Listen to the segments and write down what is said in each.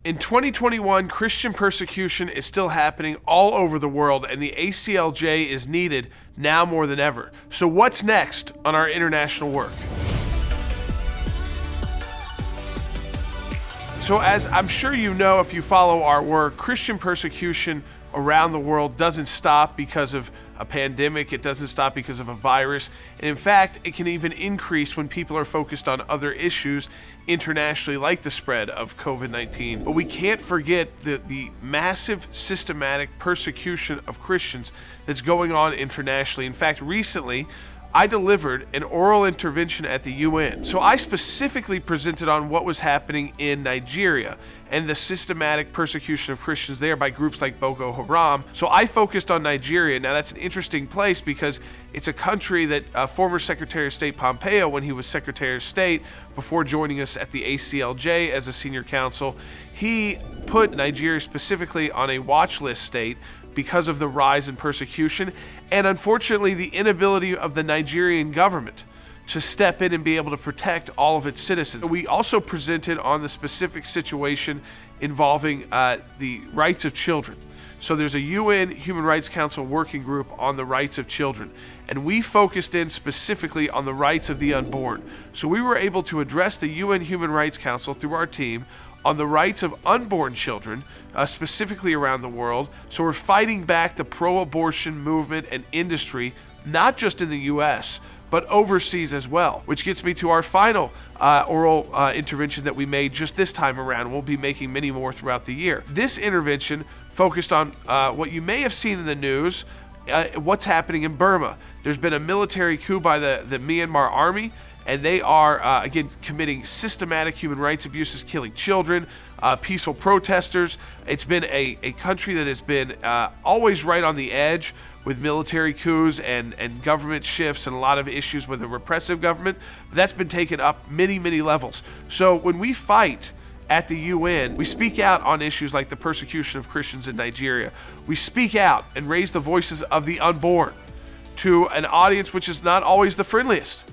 In 2021, Christian persecution is still happening all over the world, and the ACLJ is needed now more than ever. So what's next on our international work? So as I'm sure you know if you follow our work, Christian persecution around the world doesn't stop because of a pandemic. It doesn't stop because of a virus. And in fact, it can even increase when people are focused on other issues internationally, like the spread of COVID-19. But we can't forget the massive systematic persecution of Christians that's going on internationally. In fact, recently, I delivered an oral intervention at the UN. So I specifically presented on what was happening in Nigeria and the systematic persecution of Christians there by groups like Boko Haram. So I focused on Nigeria. Now that's an interesting place because it's a country that former Secretary of State Pompeo, when he was Secretary of State before joining us at the ACLJ as a senior counsel, he put Nigeria specifically on a watch list state because of the rise in persecution and unfortunately the inability of the Nigerian government to step in and be able to protect all of its citizens. We also presented on the specific situation involving the rights of children. So there's a UN Human Rights Council working group on the rights of children, and we focused in specifically on the rights of the unborn. So we were able to address the UN Human Rights Council through our team on the rights of unborn children, specifically around the world. So we're fighting back the pro-abortion movement and industry, not just in the US, but overseas as well, which gets me to our final oral intervention that we made just this time around. We'll be making many more throughout the year. This intervention focused on what you may have seen in the news, what's happening in Burma. There's been a military coup by the Myanmar army, and they are, again, committing systematic human rights abuses, killing children, peaceful protesters. It's been a country that has been always right on the edge with military coups and government shifts and a lot of issues with the repressive government. That's been taken up many, many levels. So when we fight at the UN, we speak out on issues like the persecution of Christians in Nigeria. We speak out and raise the voices of the unborn to an audience which is not always the friendliest.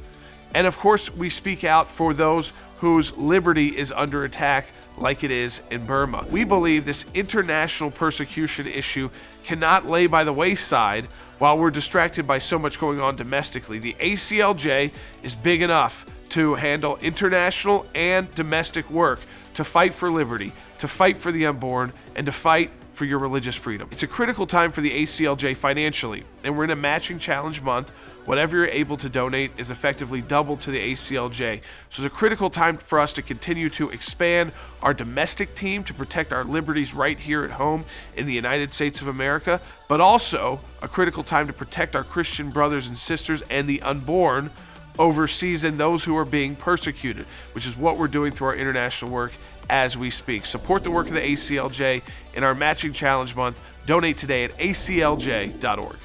And of course, we speak out for those whose liberty is under attack, like it is in Burma. We believe this international persecution issue cannot lay by the wayside while we're distracted by so much going on domestically. The ACLJ is big enough to handle international and domestic work, to fight for liberty, to fight for the unborn, and to fight for your religious freedom. It's a critical time for the ACLJ financially, and we're in a matching challenge month. Whatever you're able to donate is effectively double to the ACLJ. So it's a critical time for us to continue to expand our domestic team to protect our liberties right here at home in the United States of America, but also a critical time to protect our Christian brothers and sisters and the unborn overseas and those who are being persecuted, which is what we're doing through our international work as we speak. Support the work of the ACLJ in our Matching Challenge Month. Donate today at aclj.org.